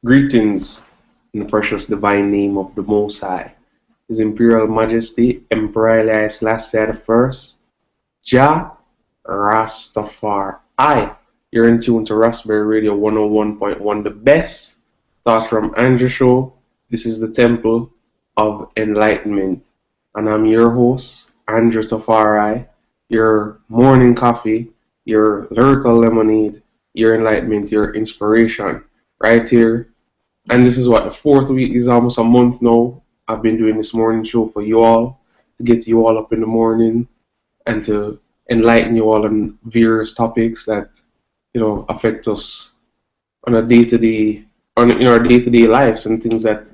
Greetings in the precious divine name of the Most High, His Imperial Majesty, Emperor Haile Selassie the First, Jah Rastafari. You're in tune to Ras-Berry Radio 101.1, the best thoughts from Andrew Show. This is the Temple of Enlightenment, and I'm your host, Andrew Tafari, your morning coffee, your lyrical lemonade, your enlightenment, your inspiration, right here. And this is what the fourth week is, almost a month now. I've been doing this morning show for you all to get you all up in the morning and to enlighten you all on various topics that affect us on a day-to-day, in our day-to-day lives, and things that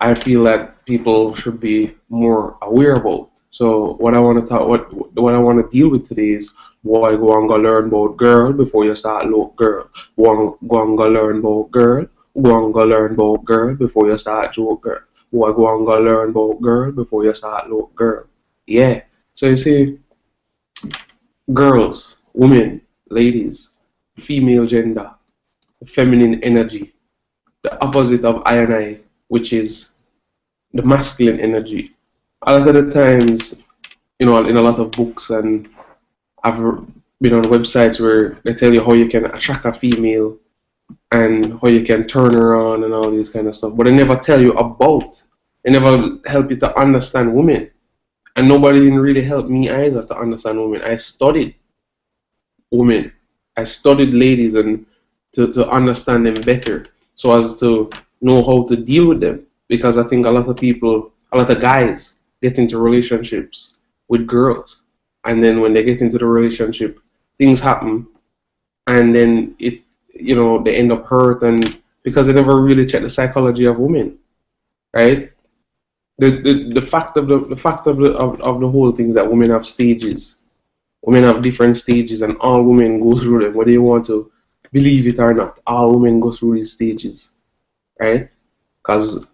I feel that people should be more aware about. So what I want to talk, what I want to deal with today is, boy, go and go learn about girl before you start look girl. Go and go learn about girl. Go and go learn about girl before you start joke girl. Boy, go and go learn about girl before you start look girl. Yeah. So you see, girls, women, ladies, female gender, feminine energy, the opposite of I and I, which is the masculine energy. A lot of the times, in a lot of books, and I've been on websites where they tell you how you can attract a female and how you can turn her on and all these kind of stuff, but they never tell you about, they never help you to understand women. And nobody didn't really help me either to understand women. I studied women, I studied ladies, and to understand them better, so as to know how to deal with them. Because I think a lot of guys get into relationships with girls, and then when they get into the relationship, things happen, and then they end up hurt, and because they never really check the psychology of women, right? The fact of the whole thing is that women have stages. Women have different stages, and all women go through them, whether you want to believe it or not. All women go through these stages, right? Because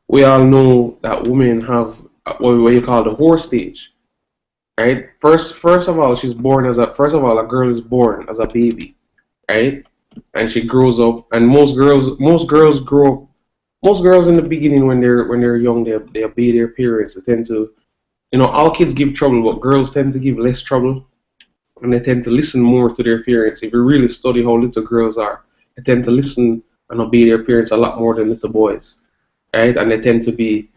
we all know that women have what you call the whore stage, right? First of all, a girl is born as a baby, right? And she grows up, and most girls grow up. Most girls in the beginning, when they're young, they obey their parents. They tend to, all kids give trouble, but girls tend to give less trouble, and they tend to listen more to their parents. If you really study how little girls are, they tend to listen and obey their parents a lot more than little boys, right? And they tend to be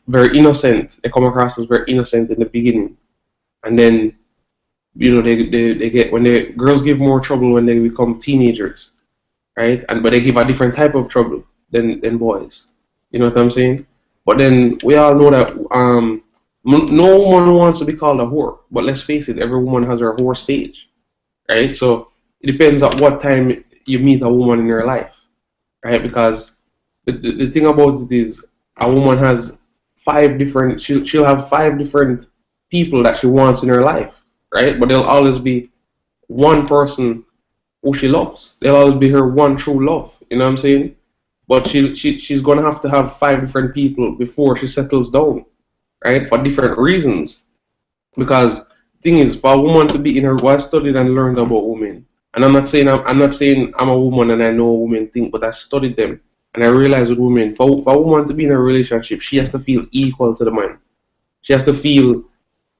very innocent. They come across as very innocent in the beginning, and then they get, when the girls give more trouble when they become teenagers, right? But they give a different type of trouble than boys. You know what I'm saying? But then we all know that no woman wants to be called a whore. But let's face it, every woman has her whore stage, right? So it depends at what time you meet a woman in your life, right? Because the thing about it is, a woman has she'll have 5 different people that she wants in her life, right? But there'll always be one person who she loves. They'll always be her one true love. You know what I'm saying? But she's gonna have to have 5 different people before she settles down, right? For different reasons. Because the thing is, for a woman to be in her, well, I studied and learned about women, and I'm not saying I'm a woman and I know a woman think, but I studied them, and I realized with women, for a woman to be in a relationship, she has to feel equal to the man. She has to feel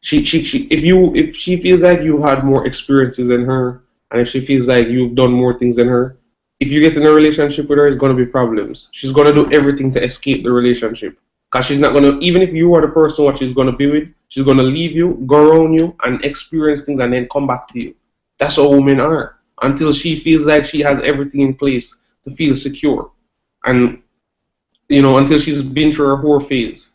if she feels like you had more experiences than her, and if she feels like you've done more things than her, if you get in a relationship with her, it's going to be problems. She's going to do everything to escape the relationship. Because she's not going to, even if you are the person what she's going to be with, she's going to leave you, go around you, and experience things, and then come back to you. That's how women are. Until she feels like she has everything in place to feel secure. And, until she's been through her whore phase.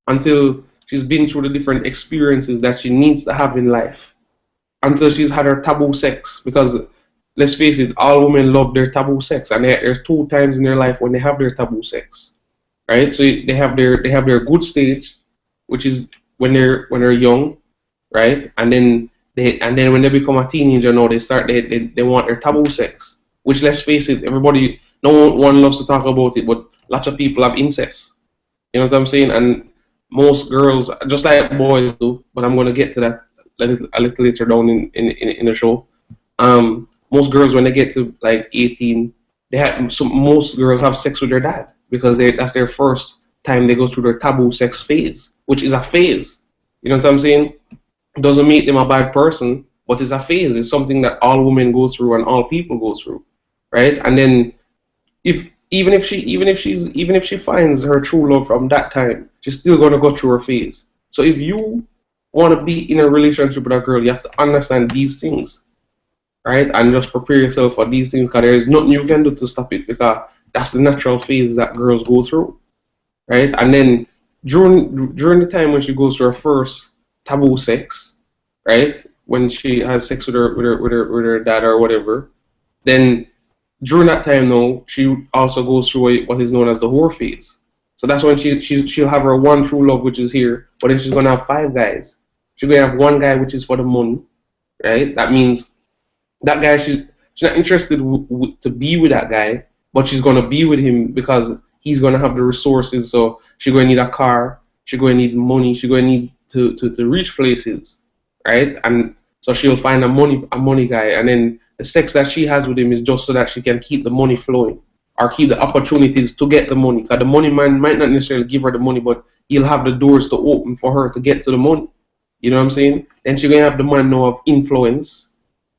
Until she's been through the different experiences that she needs to have in life. Until she's had her taboo sex, because let's face it, all women love their taboo sex, and there's 2 times in their life when they have their taboo sex, right? So they have their good stage, which is when they're young, right? And then when they become a teenager, now they want their taboo sex, which, let's face it, no one loves to talk about it, but lots of people have incest. You know what I'm saying? And most girls, just like boys do, but I'm gonna get to that a little later down in the show. most girls when they get to like 18, most girls have sex with their dad because that's their first time they go through their taboo sex phase, which is a phase. You know what I'm saying? It doesn't make them a bad person, but it's a phase. It's something that all women go through and all people go through, right? And then if even if she finds her true love from that time, she's still gonna go through her phase. So if you want to be in a relationship with a girl, you have to understand these things, right? And just prepare yourself for these things because there is nothing you can do to stop it because that's the natural phase that girls go through, right? And then during the time when she goes through her first taboo sex, right? When she has sex with her dad or whatever, then during that time now, she also goes through what is known as the whore phase. So that's when she'll have her one true love, which is here, but then she's gonna have five guys. She's gonna have one guy which is for the money, right? That means that guy she's not interested to be with that guy, but she's gonna be with him because he's gonna have the resources. So she's gonna need a car, she's gonna need money, she's gonna need to reach places, right? And so she'll find a money guy, and then the sex that she has with him is just so that she can keep the money flowing or keep the opportunities to get the money. Because the money man might not necessarily give her the money, but he'll have the doors to open for her to get to the money. You know what I'm saying? Then she's gonna have the man now of influence,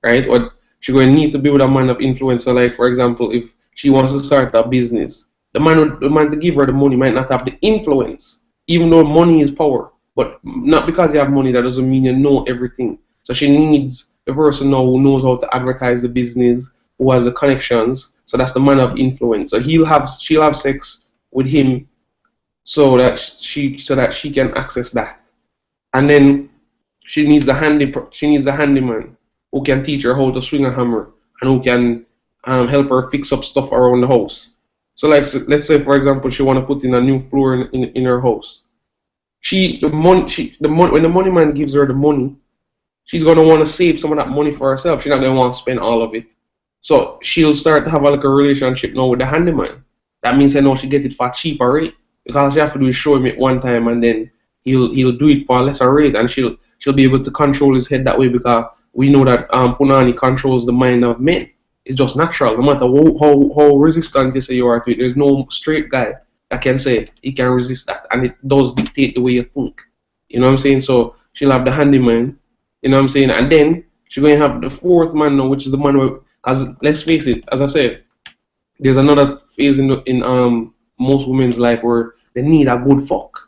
right? Or she's gonna need to be with a man of influence. So, like for example, if she wants to start a business, the man to give her the money might not have the influence, even though money is power. But not because you have money, that doesn't mean you know everything. So she needs the person now who knows how to advertise the business, who has the connections. So that's the man of influence. So she'll have sex with him so that she can access that. And then she needs the handyman who can teach her how to swing a hammer and who can help her fix up stuff around the house. So like let's say for example she want to put in a new floor in her house. When the money man gives her the money, she's gonna want to save some of that money for herself. She's not gonna want to spend all of it. So she'll start to have like a relationship now with the handyman. That means I know she get it for a cheaper rate. Because all she have to do is show him it one time and then he'll do it for a lesser rate, and she'll be able to control his head that way because we know that Punani controls the mind of men. It's just natural. No matter how resistant you say you are to it, there's no straight guy that can say he can resist that, and it does dictate the way you think. You know what I'm saying? So she'll have the handyman. You know what I'm saying? And then she's going to have the fourth man now, which is the man where, because let's face it, as I said, there's another phase in most women's life where they need a good fuck.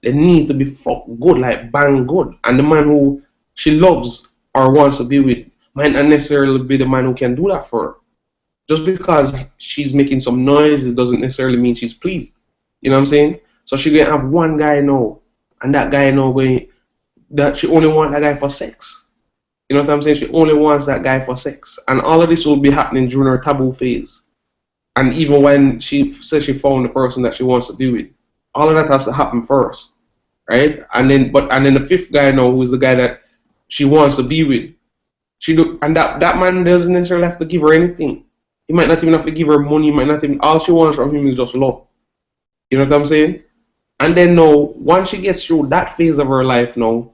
They need to be fuck good, like bang good. And the man who she loves or wants to be with might not necessarily be the man who can do that for her. Just because she's making some noises doesn't necessarily mean she's pleased. You know what I'm saying? So she's going to have one guy now, and that guy now going, that she only wants that guy for sex. You know what I'm saying? She only wants that guy for sex. And all of this will be happening during her taboo phase. And even when she says she found the person that she wants to be with, all of that has to happen first. Right? And then the fifth guy now, who is the guy that she wants to be with, that man doesn't necessarily have to give her anything. He might not even have to give her money, all she wants from him is just love. You know what I'm saying? And then now, once she gets through that phase of her life now,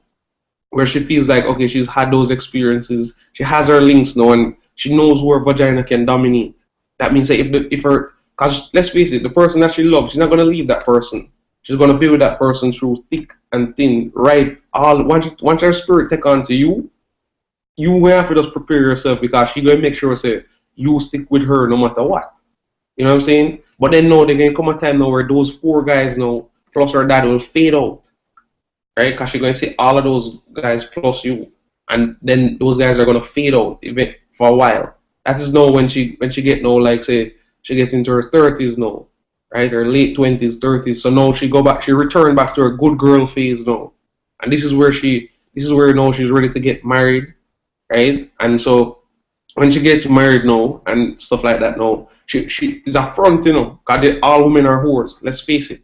where she feels like, okay, she's had those experiences, she has her links now, and she knows who her vagina can dominate. That means that because let's face it, the person that she loves, she's not going to leave that person. She's going to be with that person through thick and thin, right? Once her spirit take on to you will have to just prepare yourself because she's going to make sure, say, you stick with her no matter what. You know what I'm saying? But then now, there's going to come a time now where those four guys now, plus her dad, will fade out. Right? Because she's going to see all of those guys plus you. And then those guys are going to fade out even for a while. That is now when she get now, like say, she gets into her 30s now. Right? Her late 20s, 30s. So now she returned back to her good girl phase now. And this is where now she's ready to get married. Right? And so when she gets married now and stuff like that now, she is a front, you know, because all women are whores. Let's face it.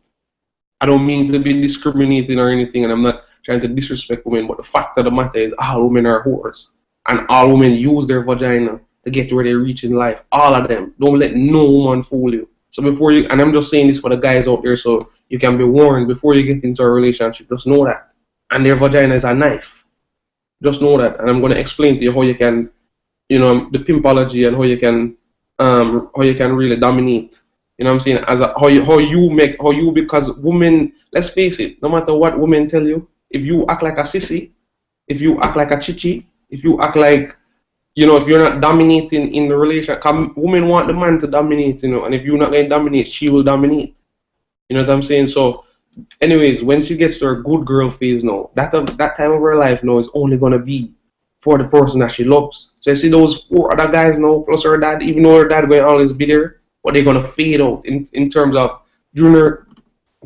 I don't mean to be discriminating or anything, and I'm not trying to disrespect women, but the fact of the matter is all women are whores. And all women use their vagina to get to where they reach in life. All of them. Don't let no woman fool you. So and I'm just saying this for the guys out there so you can be warned before you get into a relationship, just know that. And their vagina is a knife. Just know that. And I'm going to explain to you how you can the pimpology and how you can really dominate. You know what I'm saying? As a, how you because women, let's face it, no matter what women tell you, if you act like a sissy, if you act like a chichi, if you act like if you're not dominating in the relationship, women want the man to dominate, and if you're not going to dominate, she will dominate. You know what I'm saying? So, anyways, when she gets to her good girl phase now, that time of her life now is only gonna be for the person that she loves. So you see those four other guys now, plus her dad, even though her dad will always be there, but they're gonna fade out in terms of junior.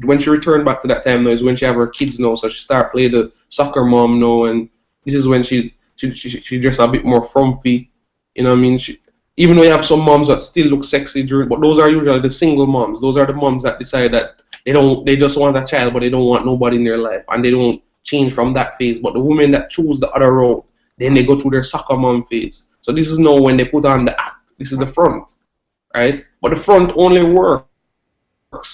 When she returned back to that time now is when she have her kids now, so she start playing the soccer mom now, and this is when she just a bit more frumpy. You know what I mean? Even though you have some moms that still look sexy during, but those are usually the single moms. Those are the moms that decide that they just want a child, but they don't want nobody in their life, and they don't change from that phase. But the women that choose the other road, then they go through their soccer mom phase. So this is now when they put on the act. This is the front, right? But the front only works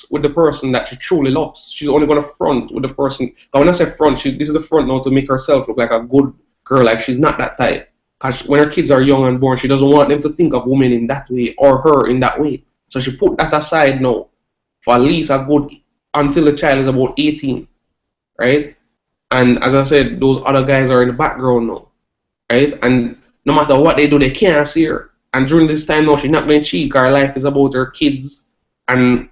with the person that she truly loves. She's only gonna front with the person. But when I say front, this is the front now to make herself look like a good girl. Like she's not that type. Cause when her kids are young and born, she doesn't want them to think of women in that way or her in that way. So she put that aside now for at least a good until the child is about 18, right? And as I said, those other guys are in the background now, right? And no matter what they do, they can't see her. And during this time now, she's not going to cheat. Her life is about her kids and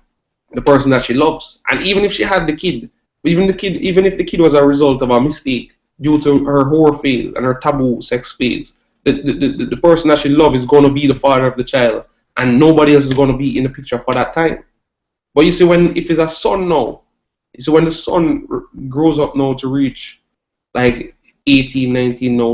the person that she loves. And even if she had the kid, even if the kid was a result of a mistake due to her whore phase and her taboo sex phase, the person that she loves is going to be the father of the child, and nobody else is going to be in the picture for that time. But you see, if it's a son now, you see when the son grows up now to reach like 18, 19 now,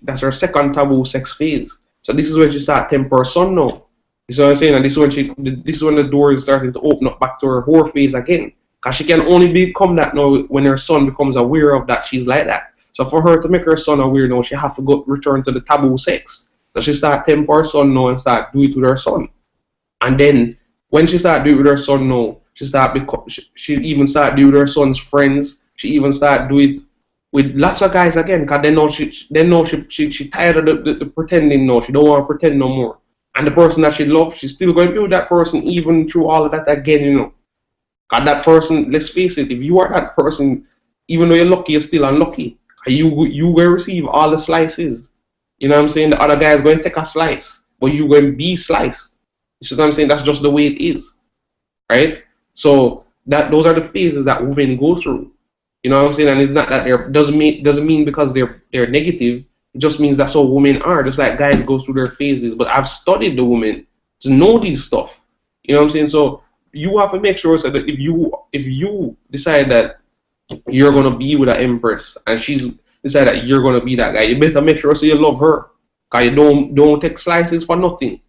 that's her second taboo sex phase. So this is when she start temper her son now. You see what I'm saying? And this is when the door is starting to open up back to her whore phase again. Because she can only become that now when her son becomes aware of that she's like that. So for her to make her son aware now, she have to return to the taboo sex. So she start temper her son now and start do it with her son. And then when she start do it with her son now, she even start do it with her son's friends. She even start do it with lots of guys again. Because she tired of the pretending now. She don't want to pretend no more. And the person that she loves, she's still going to be with that person even through all of that again, Cause that person, let's face it, if you are that person, even though you're lucky, you're still unlucky. You will receive all the slices. You know what I'm saying? The other guy is going to take a slice, but you're going to be sliced. You see what I'm saying? That's just the way it is, right? So those are the phases that women go through. You know what I'm saying? And it's not that doesn't mean because they're negative. It just means that's how women are. Just like guys go through their phases. But I've studied the women to know these stuff. You know what I'm saying? So you have to make sure so that if you decide that you're gonna be with an empress and she's decided that you're gonna be that guy, you better make sure so you love her. Cause you don't take slices for nothing.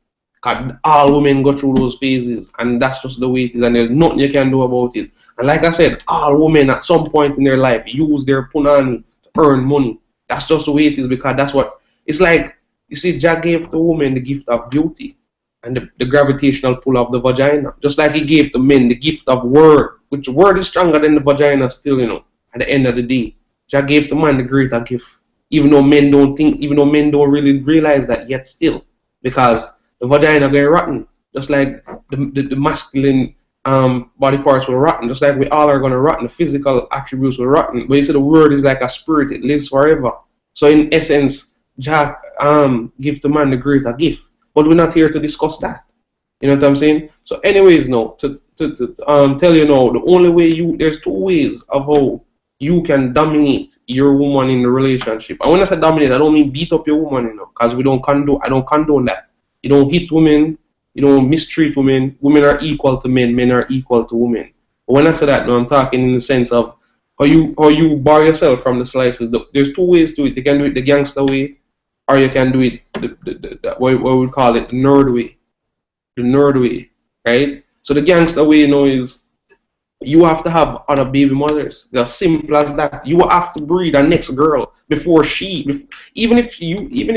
Cause all women go through those phases, and that's just the way it is, and there's nothing you can do about it. And like I said, all women at some point in their life use their punani to earn money. That's just the way it is, because that's what it's like. You see, Jah gave the woman the gift of beauty and the gravitational pull of the vagina, just like he gave the men the gift of word, which word is stronger than the vagina still, at the end of the day. Jah gave the man the greater gift, even though men don't really realize that yet still, because the vagina get rotten, just like the masculine body parts were rotten, just like we all are gonna rotten, the physical attributes were rotten. But you see, the word is like a spirit, it lives forever. So in essence, Jah give the man the greater gift. But we're not here to discuss that. You know what I'm saying? So anyways, no, to tell you now, the only way there's two ways of how you can dominate your woman in the relationship. And when I say dominate, I don't mean beat up your woman, because I don't condone that. You don't hit women, you don't mistreat women. Women are equal to men, men are equal to women. But when I say that, no, I'm talking in the sense of how you bar yourself from the slices. There's two ways to it. You can do it the gangster way, or you can do it what we call it, the nerd way. The nerd way, right? So the gangster way, is you have to have other baby mothers. It's as simple as that. You have to breed a next girl before even if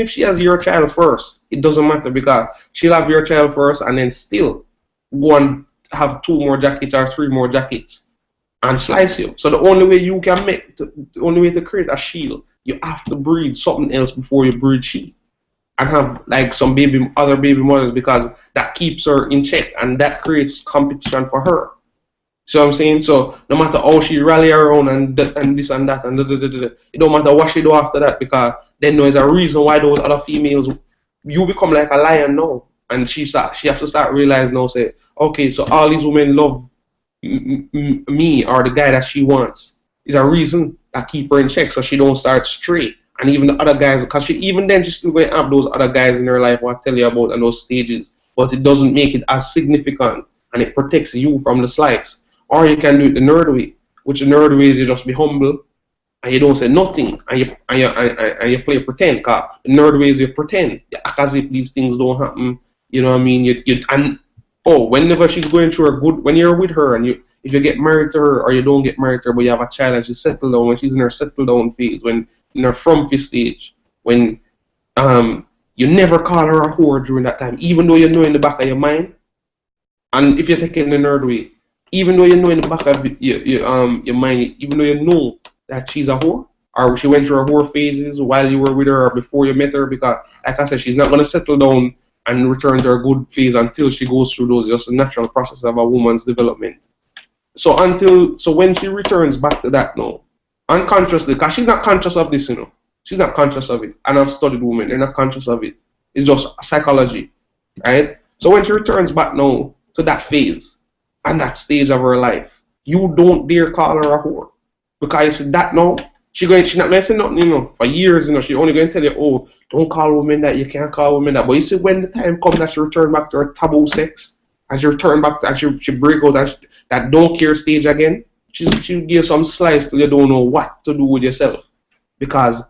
she has your child first, it doesn't matter, because she'll have your child first and then still go and have 2 more jackets or 3 more jackets and slice you. So the only way the only way to create a shield, you have to breed something else before you breed she. and have like some other baby mothers, because that keeps her in check and that creates competition for her. So I'm saying, so no matter how she rally around and this and that and it don't matter what she do after that, because then there's a reason why those other females, you become like a lion now, and she have to start realize now, say, okay, so all these women love me or the guy that she wants. Is a reason that keep her in check, so she don't start straight. And even the other guys, because even then she's still going to have those other guys in her life what I tell you about and those stages, but it doesn't make it as significant, and it protects you from the slice. Or you can do it the nerd way, which the nerd way is you just be humble and you don't say nothing, and you play pretend. Cause the nerd way is you pretend, you act as if these things don't happen. You know what I mean? Whenever she's going through a good, when you're with her and if you get married to her or you don't get married to her, but you have a child and she's settled down, when she's in her settle down phase, when in her frumpy stage, when you never call her a whore during that time, even though you know in the back of your mind. And if you're taking the nerd way, even though you know in the back of your mind, even though you know that she's a whore, or she went through her whore phases while you were with her or before you met her, because like I said, she's not going to settle down and return to her good phase until she goes through those, just a natural process of a woman's development. So when she returns back to that now, unconsciously, because she's not conscious of this, she's not conscious of it. And I've studied women, they're not conscious of it. It's just psychology, right? So when she returns back now to that phase and that stage of her life, you don't dare call her a whore, because you see that now, she's not going to say nothing, for years, she's only going to tell you, oh, don't call women that, you can't call women that. But you see, when the time comes that she return back to her taboo sex, and she return back to, and she break out that don't care stage again, she'll give some slice till you don't know what to do with yourself, because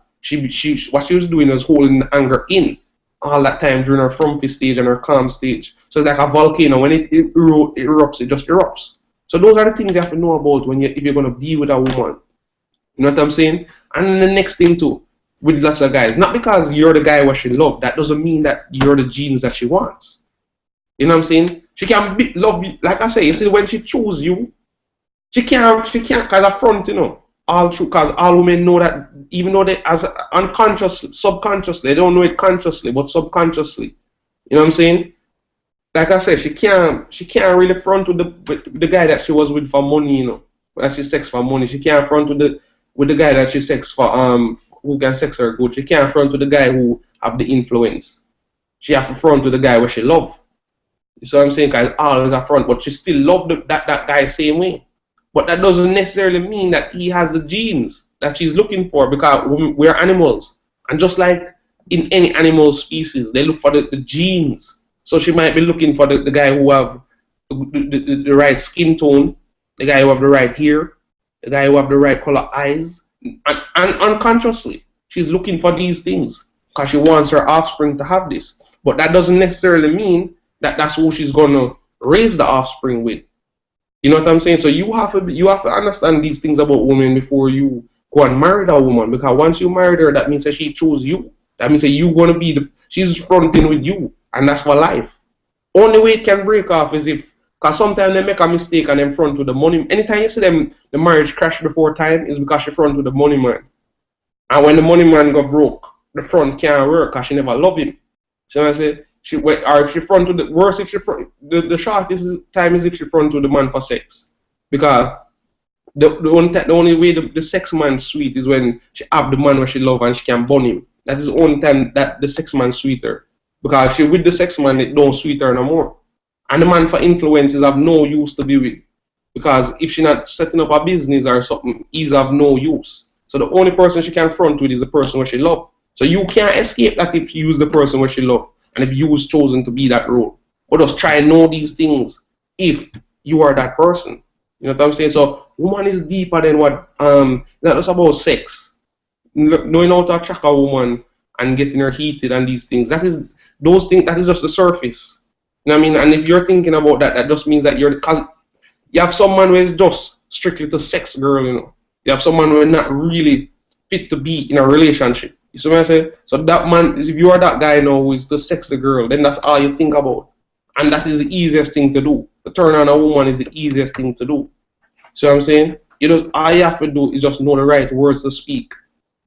what she was doing was holding the anger in all that time during her frumpy stage and her calm stage. So it's like a volcano. When it erupts, it just erupts. So those are the things you have to know about if you're going to be with a woman. You know what I'm saying? And the next thing too, with lots of guys, not because you're the guy what she loves, that doesn't mean that you're the genes that she wants. You know what I'm saying? She can love you, like I say, you see, when she choose you, she can't cause a front, all true, because all women know that, even though they, as unconsciously, subconsciously, they don't know it consciously, but subconsciously. You know what I'm saying? Like I said, she can't really front with the guy that she was with for money, that she sex for money. She can't front with the guy that she sex for who can sex her good. She can't front with the guy who have the influence. She have to front with the guy where she love. You see what I'm saying? Because always a front, but she still love that guy same way. But that doesn't necessarily mean that he has the genes that she's looking for, because we're animals. And just like in any animal species, they look for the genes. So she might be looking for the guy who have the right skin tone, the guy who have the right hair, the guy who have the right color eyes. And unconsciously, she's looking for these things because she wants her offspring to have this. But that doesn't necessarily mean that that's who she's going to raise the offspring with. You know what I'm saying? So you have to understand these things about women before you go and marry that woman. Because once you marry her, that means that she chose you. That means that you're going to be she's fronting with you. And that's for life. Only way it can break off is because sometimes they make a mistake and then front with the money. Anytime you see them, the marriage crash before time, is because she front with the money man. And when the money man got broke, the front can't work because she never loved him. So I say, if she front with the shortest time is if she front with the man for sex. Because the only way the sex man sweet is when she have the man where she love and she can bond him. That is the only time that the sex man sweeter. Because if she with the sex man, it don't sweet her no more. And the man for influence is of no use to be with. Because if she not setting up a business or something, he's of no use. So the only person she can front with is the person where she love. So you can't escape that if you use the person where she love. And if you was chosen to be that role. But just try and know these things if you are that person. You know what I'm saying? So woman is deeper than what not just about sex. Knowing how to attract a woman and getting her heated and these things. That is just the surface. You know what I mean? And if you're thinking about that, that just means that you have someone who is just strictly to sex girl, You have someone who is not really fit to be in a relationship. You see what I say? So that man, if you are that guy now who is to sex the girl, then that's all you think about. And that is the easiest thing to do. To turn on a woman is the easiest thing to do. See what I'm saying? All you have to do is just know the right words to speak.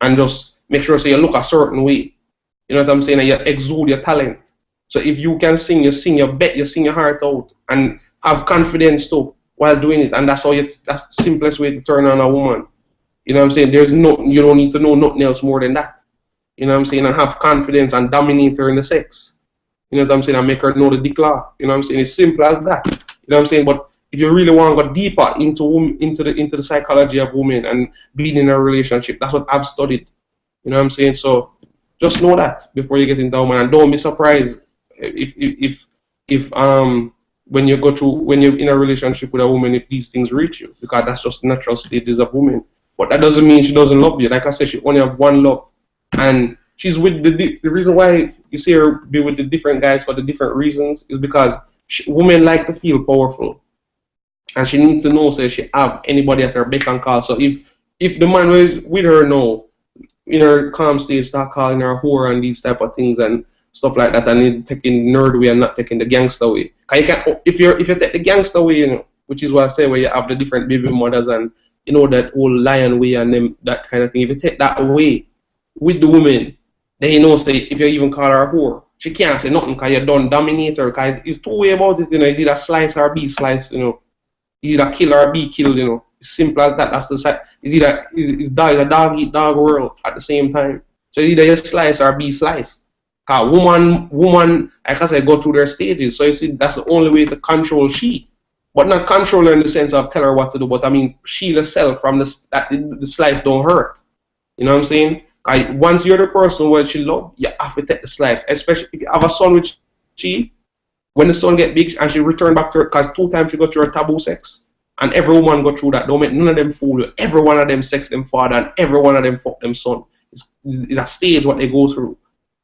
And just make sure so you look a certain way. You know what I'm saying? And you exude your talent. So if you can sing, you sing your bet, you sing your heart out, and have confidence too while doing it. And that's how that's the simplest way to turn on a woman. You know what I'm saying? There's no, you don't need to know nothing else more than that. You know what I'm saying? And have confidence and dominate her in the sex. You know what I'm saying? And make her know the dick law. You know what I'm saying? It's simple as that. You know what I'm saying? But if you really want to go deeper into the psychology of women and being in a relationship, that's what I've studied. You know what I'm saying? So just know that before you get into a woman, and don't be surprised if when you go through, when you're in a relationship with a woman, if these things reach you, because that's just natural stages of women. But that doesn't mean she doesn't love you. Like I said, she only have one love, and she's with the reason why you see her be with the different guys for the different reasons is because women like to feel powerful, and she needs to know so she have anybody at her beck and call. So if the man with her now in her calm state start calling her whore and these type of things and stuff like that, and he's taking nerd way and not taking the gangster way. Cause you can, if you take the gangster way, you know, which is what I say, where you have the different baby mothers and you know that whole lion way and them that kind of thing. If you take that away with the woman, then you know, say if you even call her a whore, she can't say nothing because you don't dominate her. Cause it's two way about it, you know. It's either slice or be sliced, you know. It's either kill or be killed, you know. It's simple as that. That's the side. It's either it's a dog eat dog world at the same time. So either you slice or be sliced. Cause woman, like I said, go through their stages. So you see, that's the only way to control she, but not control her in the sense of tell her what to do. But I mean, she herself from the slice don't hurt. You know what I'm saying? Cause once you're the person where she love, you have to take the slice. Especially if you have a son with she, when the son get big and she return back to her, cause 2 times she go through her taboo sex, and every woman go through that. Don't make none of them fool you. Every one of them sex them father, and every one of them fuck them son. It's a stage what they go through.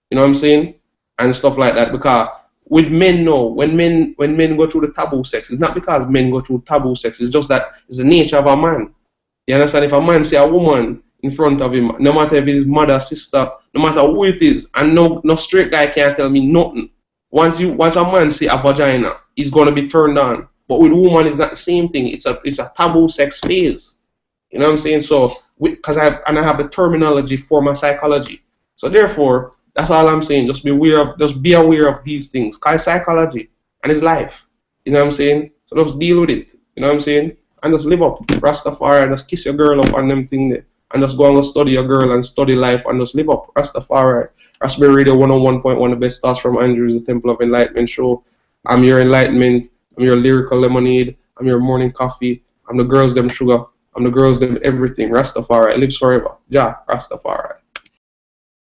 You know what I'm saying? And stuff like that. Because with men now, when men go through the taboo sex, it's not because men go through taboo sex, it's just that it's the nature of a man. You understand? If a man see a woman in front of him, no matter if it's mother, sister, no matter who it is, and no straight guy can't tell me nothing. Once a man see a vagina, he's gonna be turned on. But with woman it's not the same thing. It's a taboo sex phase. You know what I'm saying? So because I have the terminology for my psychology. So therefore, that's all I'm saying. Just be aware of these things. Cause it's psychology and it's life. You know what I'm saying? So just deal with it. You know what I'm saying? And just live up. Rastafari, and just kiss your girl up on them thing there. And just go and study your girl and study life and just live up. Rastafari. Ras-Berry Radio 101.1, the best thoughts from Andrew's, the Temple of Enlightenment show. I'm your enlightenment. I'm your lyrical lemonade. I'm your morning coffee. I'm the girls them sugar. I'm the girls them everything. Rastafari lives forever. Ja, Rastafari.